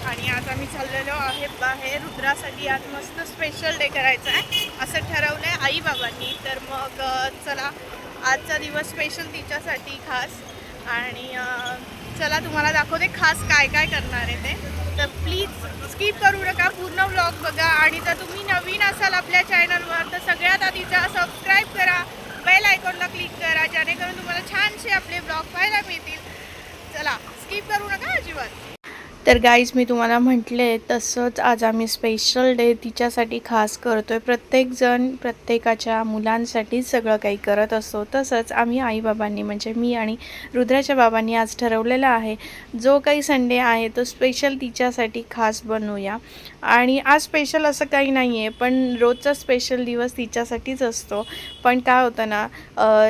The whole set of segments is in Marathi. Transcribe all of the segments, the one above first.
आणि आज आम्ही चाललेलो आहे बाहेर रुद्रासाठी. आज मस्त स्पेशल डे करायचा आहे असं ठरवलं आहे आई बाबांनी. तर मग चला आजचा दिवस स्पेशल तिच्यासाठी खास. आणि चला तुम्हाला दाखवते खास काय काय करणार आहे ते. तर प्लीज स्किप करू नका, पूर्ण व्लॉग बघा. आणि जर तुम्ही नवीन असाल आपल्या चॅनलवर तर सगळ्यात आधी सबस्क्राईब करा, बेल आयकॉनला क्लिक करा, जेणेकरून तुम्हाला छानसे आपले व्लॉग पाहायला मिळतील. चला स्किप करू नका अजिबात. तर गाईज मी तुम्हाला म्हटले तसंच आज आम्ही स्पेशल डे तिच्यासाठी खास करतो आहे. प्रत्येकजण प्रत्येकाच्या मुलांसाठी सगळं काही करत असतो. तसंच आम्ही आईबाबांनी म्हणजे मी आणि रुद्राच्या बाबांनी आज ठरवलेला आहे जो काही संडे आहे तो स्पेशल तिच्यासाठी खास बनवूया. आणि आज स्पेशल असं काही नाही आहे, पण रोजचा स्पेशल दिवस तिच्यासाठीच असतो. पण काय होतं ना,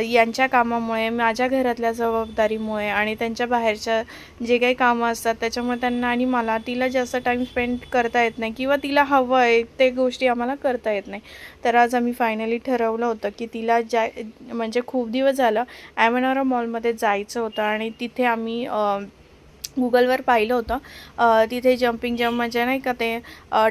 यांच्या कामामुळे, माझ्या घरातल्या जबाबदारीमुळे आणि त्यांच्या बाहेरच्या जे काही कामं असतात त्याच्यामुळे त्यांना आणि मला तिला जास्त टाईम स्पेंड करता येत नाही, किंवा तिला हवं आहे ते गोष्टी आम्हाला करता येत नाही. तर आज आम्ही फायनली ठरवलं होतं की तिला म्हणजे खूप दिवस झालं ॲमेनॉरा मॉलमध्ये जायचं होतं. आणि तिथे आम्ही गुगलवर पाहिलं होतं, तिथे जम्पिंग जम्प म्हणजे नाही का ते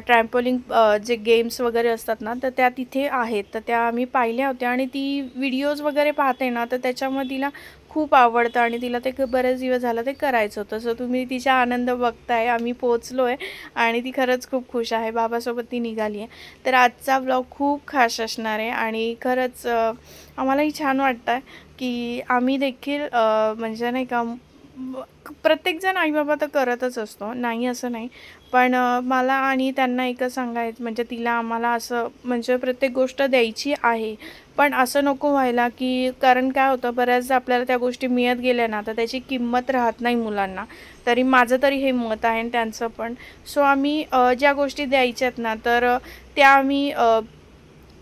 ट्रॅम्पोलिंग जे गेम्स वगैरे असतात ना, तर त्या तिथे आहेत. तर त्या आम्ही पाहिल्या होत्या आणि ती व्हिडिओज वगैरे पाहते ना, तर त्याच्यामुळे तिला खूप आवडतं आणि तिला ते बरेच दिवस झालं ते करायचं होतं. सो तुम्ही तिचा आनंद बघताय. आम्ही पोचलो आहे आणि ती खरंच खूप खुश आहे. बाबासोबत ती निघाली आहे. तर आजचा ब्लॉग खूप खास असणार आहे आणि खरंच आम्हालाही छान वाटतं आहे की आम्ही देखील म्हणजे नाही का, प्रत्येकजण आईबाबा तर करतच असतो, नाही असं नाही. पण मला आणि त्यांना एकच सांगायचं म्हणजे तिला आम्हाला असं म्हणजे प्रत्येक गोष्ट द्यायची आहे. पण असं नको व्हायला की, कारण काय होतं बऱ्याचदा आपल्याला त्या गोष्टी मिळत गेल्या ना तर त्याची किंमत राहत नाही मुलांना. तरी माझं तरी हे मत आहे आणि त्यांचं पण. सो आम्ही ज्या गोष्टी द्यायच्यात ना तर त्या आम्ही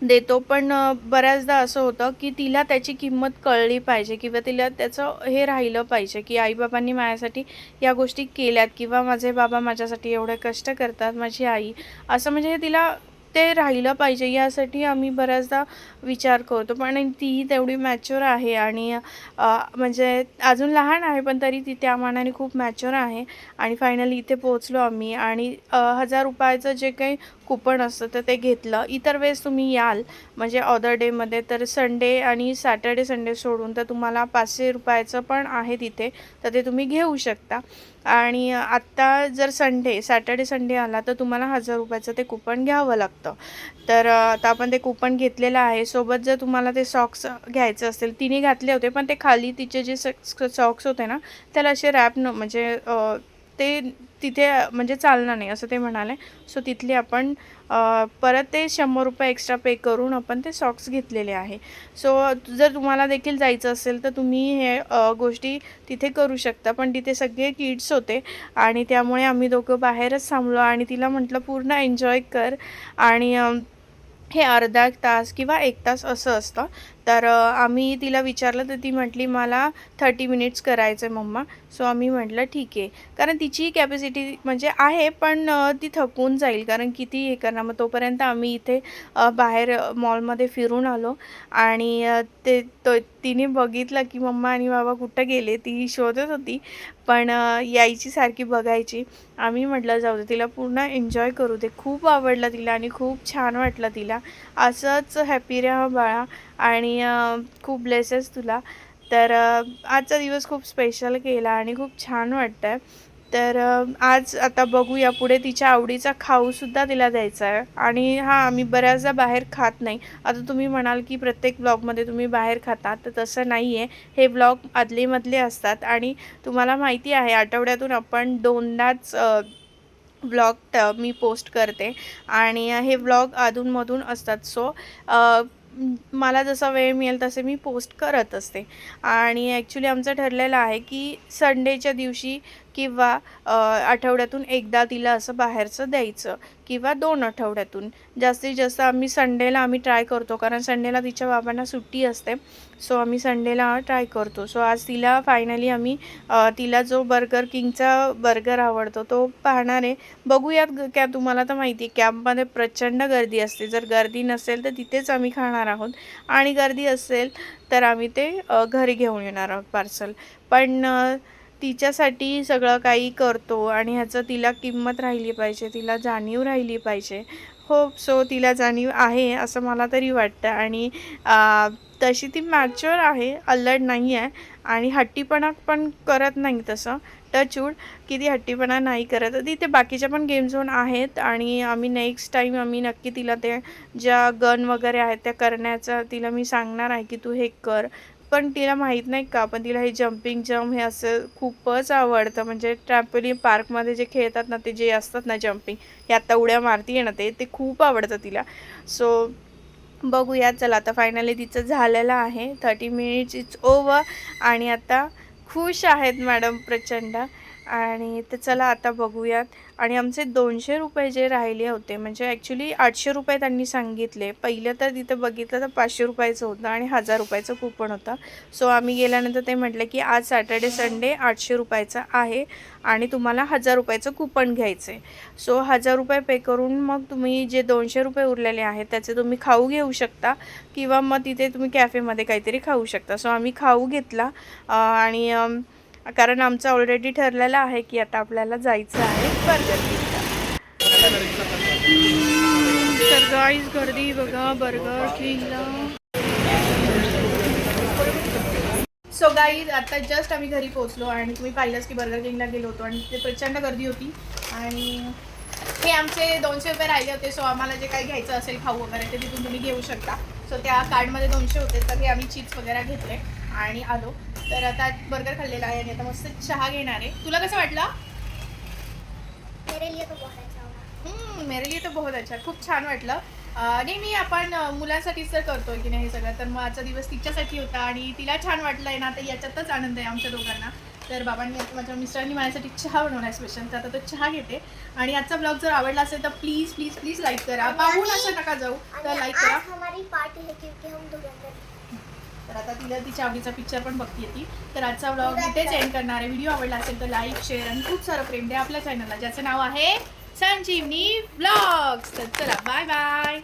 देतो. पण बऱ्याचदा असं होतं की तिला त्याची किंमत कळली पाहिजे, किंवा तिला त्याचं हे राहिलं पाहिजे की आईबाबांनी माझ्यासाठी या गोष्टी केल्यात, किंवा माझे बाबा माझ्यासाठी एवढे कष्ट करतात, माझी आई असं म्हणजे तिला ते राहिलं पाहिजे. यासाठी आम्ही बऱ्याचदा विचार करतो. पण तीही तेवढी मॅच्युअर आहे आणि म्हणजे अजून लहान आहे, पण तरी ती त्या मानाने खूप मॅच्युअर आहे. आणि फायनली इथे पोहोचलो आम्ही आणि ₹1000 जे काही कूपन असतं तर ते घेतलं. इतर वेळेस तुम्ही याल म्हणजे अदर डेमध्ये तर संडे आणि सॅटर्डे संडे सोडून तर तुम्हाला ₹500 पण आहे तिथे, तर ते तुम्ही घेऊ शकता. आणि आत्ता जर सॅटर्डे संडे आला तर तुम्हाला ₹1000 ते कूपन घ्यावं लागतं. तर आता आपण ते कूपन घेतलेलं आहे. सोबत जर तुम्हाला ते सॉक्स घ्यायचे असतील, तिने घातले होते पण ते खाली तिचे जे सॉक्स होते ना त्याला असे रॅप म्हणजे ते तिथे म्हणजे चालणार नाही असं ते म्हणाले. सो तिथले आपण परत ते ₹100 एक्स्ट्रा पे करून आपण ते सॉक्स घेतलेले आहे. सो जर तुम्हाला देखील जायचं असेल तर तुम्ही हे गोष्टी तिथे करू शकता. पण तिथे सगळे किड्स होते आणि त्यामुळे आम्ही दोघं बाहेरच थांबलो आणि तिला म्हटलं पूर्ण एन्जॉय कर. आणि हे अर्धा तास किंवा 1 तास असं असतं. तर आम्ही तिला विचारलं तर ती म्हटली मला 30 मिनिट्स करायचं आहे मम्मा. सो आम्ही म्हटलं ठीक आहे. कारण तिची कॅपॅसिटी म्हणजे आहे, पण ती थकून जाईल कारण किती हे करणार. मग तोपर्यंत आम्ही इथे बाहेर मॉलमध्ये फिरून आलो. आणि तिने बघितलं की मम्मा आणि बाबा कुठं गेले, ती शोधत होती. पण यायची सारखी बघायची. आम्ही म्हटलं जाऊ दे, तिला पूर्ण एन्जॉय करू दे. खूप आवडलं तिला आणि खूप छान वाटलं तिला. असंच हॅपी राहा बाळा आणि खूप ब्लेसेस तुला. तर आजचा दिवस खूप स्पेशल केला आणि खूप छान वाटतं आहे. तर आज आता बघूया पुढे तिच्या आवडीचा खाऊसुद्धा तिला द्यायचा आहे. आणि हां, आम्ही बऱ्याचदा बाहेर खात नाही. आता तुम्ही म्हणाल की प्रत्येक ब्लॉगमध्ये तुम्ही बाहेर खाता, तर तसं नाही आहे. हे ब्लॉग आदलेमधले असतात आणि तुम्हाला माहिती आहे आठवड्यातून आपण 2दाच व्लॉग मी पोस्ट करते आणि हे व्लॉग अधूनमधून असतात. सो मला जसा वेळ मिळेल तसे मी पोस्ट करत असते. आणि ॲक्च्युली आमचं ठरलेलं आहे की संडेच्या दिवशी किंवा आठवड्यातून एकदा तिला असं बाहेरचं द्यायचं, किंवा 2 आठवड्यातून. जास्तीत जास्त आम्ही संडेला ट्राय करतो, कारण संडेला तिच्या बाबांना सुट्टी असते. सो आम्ही संडेला ट्राय करतो. सो आज तिला फायनली आम्ही तिला जो बर्गर किंगचा बर्गर आवडतो तो पाहणार आहे. बघूयात कॅब, तुम्हाला तर माहिती आहे कॅबमध्ये प्रचंड गर्दी असते. जर गर्दी नसेल तर तिथेच आम्ही खाणार आहोत आणि गर्दी असेल तर आम्ही ते घरी घेऊन येणार आहोत पार्सल. पण तिच्यासाठी सगळं काही करतो आणि ह्याचं तिला किंमत राहिली पाहिजे, तिला जाणीव राहिली पाहिजे. होप सो तिला जाणीव आहे असं मला तरी वाटतं. आणि तशी ती मॅच्युअर आहे, अल्लड नाही आहे आणि हट्टीपणा पण करत नाही तसं. टचवूड की ती हट्टीपणा नाही करत. तिथे बाकीच्या पण गेम झोन आहेत आणि आम्ही नेक्स्ट टाईम आम्ही नक्की तिला ते ज्या गन वगैरे आहेत त्या करण्याचा तिला मी सांगणार आहे की तू हे कर. पण तिला माहीत नाही का, पण तिला हे जम्पिंग जम्प हे असं खूपच आवडतं. म्हणजे ट्रॅम्पोलिन पार्कमध्ये जे खेळतात ना, ते जे असतात ना जम्पिंग, हे आत्ता उड्या मारती आहे ना, ते खूप आवडतं तिला. सो बघूया. चला आता फायनली तिचं झालेलं आहे. 30 मिनिट्स इट्स ओव्हर आणि आता खुश आहेत मॅडम प्रचंड. आणि तर चला आता बघूयात. आणि आमचे 200 रुपये जे राहिले होते, म्हणजे ॲक्च्युली 800 रुपये त्यांनी सांगितले. पहिलं तर तिथं बघितलं तर 500 रुपयाचं होतं आणि 1000 रुपयाचं कूपन होतं. सो आम्ही गेल्यानंतर ते म्हटलं की आज सॅटर्डे संडे 800 रुपयाचा आहे आणि तुम्हाला 1000 रुपयाचं कूपन घ्यायचं आहे. सो 1000 रुपये पे करून मग तुम्ही जे 200 रुपये उरलेले आहेत त्याचे तुम्ही खाऊ घेऊ शकता किंवा मग तिथे तुम्ही कॅफेमध्ये काहीतरी खाऊ शकता. सो आम्ही खाऊ घेतला आणि कारण आमचं ऑलरेडी ठरलेलं आहे की आता आपल्याला जायचं आहे बर्गर किंगला. तर गाईज गर्दी बघा बर्गर किंगला. सो गाईज आता जस्ट आम्ही घरी पोहोचलो आणि तुम्ही पाहिलंच की बर्गर किंगला गेलो होतो आणि तिथे प्रचंड गर्दी होती. आणि हे आमचे 200 रुपये राहिले होते. सो आम्हाला जे काही घ्यायचं असेल खाऊ वगैरे ते तिथून तुम्ही घेऊ शकता. सो त्या कार्डमध्ये 200 होते तर हे आम्ही चीज वगैरे घेतले आणि आलो. तर आता बर्गर खाल्लेला आहे आणि आता मस्त चहा घेणार आहे. तुला कसं वाटलं? मेरे लिए तो बहुत अच्छा होगा. मेरे लिए तो बहुत अच्छा. खूप छान वाटलं. नेहमी आपण मुलांसाठीच तर करतोय की नाही हे सगळं, तर मग आजचा दिवस तिच्यासाठी होता आणि तिला छान वाटलं आहे ना, तर याच्यातच आनंद आहे आमच्या दोघांना. तर बाबांनी आता माझ्या मिस्टरांनी माझ्यासाठी चहा बनवला आहे स्पेशल, तर आता तो चहा घेते. आणि आजचा ब्लॉग जर आवडला असेल तर प्लीज प्लीज प्लीज लाईक करा. पाहून असं नका जाऊ, तर लाईक करा. आज हमारी पार्टी है क्योंकि हम धुरंधर. तर आता तिला तिच्या आवडीचा पिक्चर पण बघते ती. तर आजचा ब्लॉग इथेच एंड करणार आहे. व्हिडिओ आवडला असेल तर लाईक शेअर आणि खूप सारं प्रेम द्या आपल्या चॅनलला, ज्याचं नाव आहे संजीवनी ब्लॉग्स. तर चला बाय बाय.